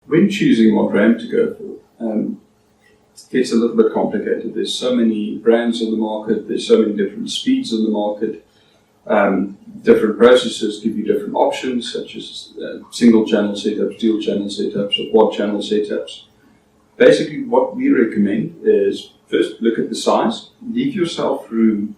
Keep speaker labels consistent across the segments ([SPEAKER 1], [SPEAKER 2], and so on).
[SPEAKER 1] when choosing what RAM to go for, it gets a little bit complicated. There's so many brands on the market, there's so many different speeds on the market. Different processors give you different options, such as single channel setups, dual channel setups, or quad channel setups. Basically, what we recommend is first look at the size, leave yourself room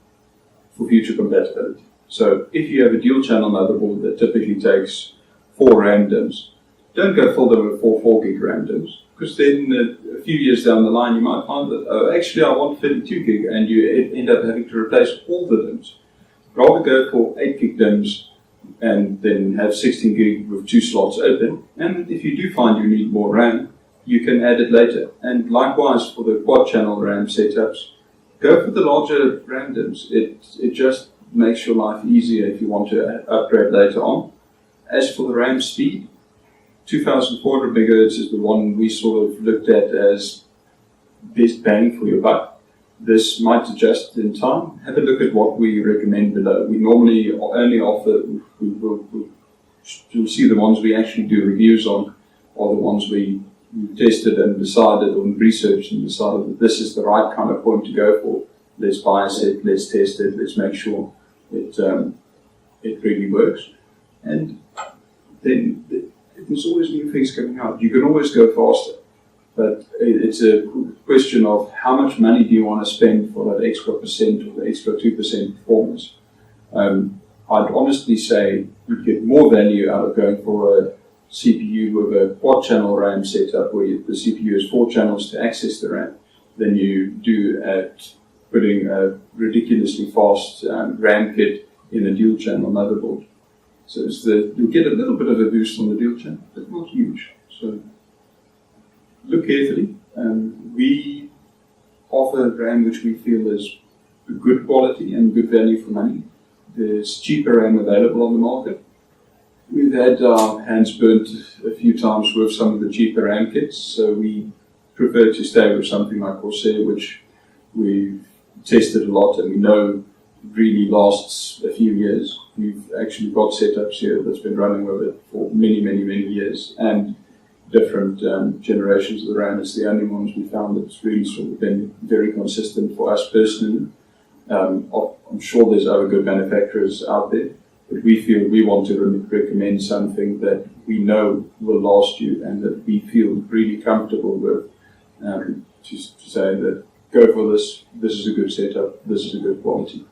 [SPEAKER 1] for future compatibility. So if you have a dual channel motherboard that typically takes 4 RAM DIMMs, don't go fill them with 4 gig RAM DIMMs, because then a few years down the line you might find that, oh, actually I want 32 gig, and you end up having to replace all the DIMMs. Rather go for 8 gig DIMMs and then have 16 gig with 2 slots open. And if you do find you need more RAM, you can add it later. And likewise for the quad channel RAM setups, go for the larger RAM DIMMs. It just makes your life easier if you want to upgrade later on. As for the RAM speed, 2400 megahertz is the one we sort of looked at as best bang for your buck. This might adjust in time. Have a look at what we recommend below. We normally only offer, you'll see the ones we actually do reviews on are the ones we tested and decided on research and decided that this is the right kind of point to go for. Let's bias it, let's test it, let's make sure it really works. And then there's always new things coming out. You can always go faster. But it's a question of how much money do you want to spend for that extra percent or the extra 2% performance. I'd honestly say you'd get more value out of going for a CPU with a quad channel RAM setup where the CPU has 4 channels to access the RAM than you do at putting a ridiculously fast RAM kit in a dual channel motherboard. So you'll get a little bit of a boost on the dual channel, but not huge. So look carefully. We offer RAM which we feel is good quality and good value for money. There's cheaper RAM available on the market. We've had our hands burnt a few times with some of the cheaper RAM kits, so we prefer to stay with something like Corsair, which we've tested a lot and we know really lasts a few years. We've actually got setups here that's been running with it for many years, and different generations of the RAM. It's the only ones we found that's really sort of been very consistent for us personally. I'm sure there's other good manufacturers out there, but we feel we want to recommend something that we know will last you and that we feel really comfortable with, to say that go for this is a good setup, this is a good quality.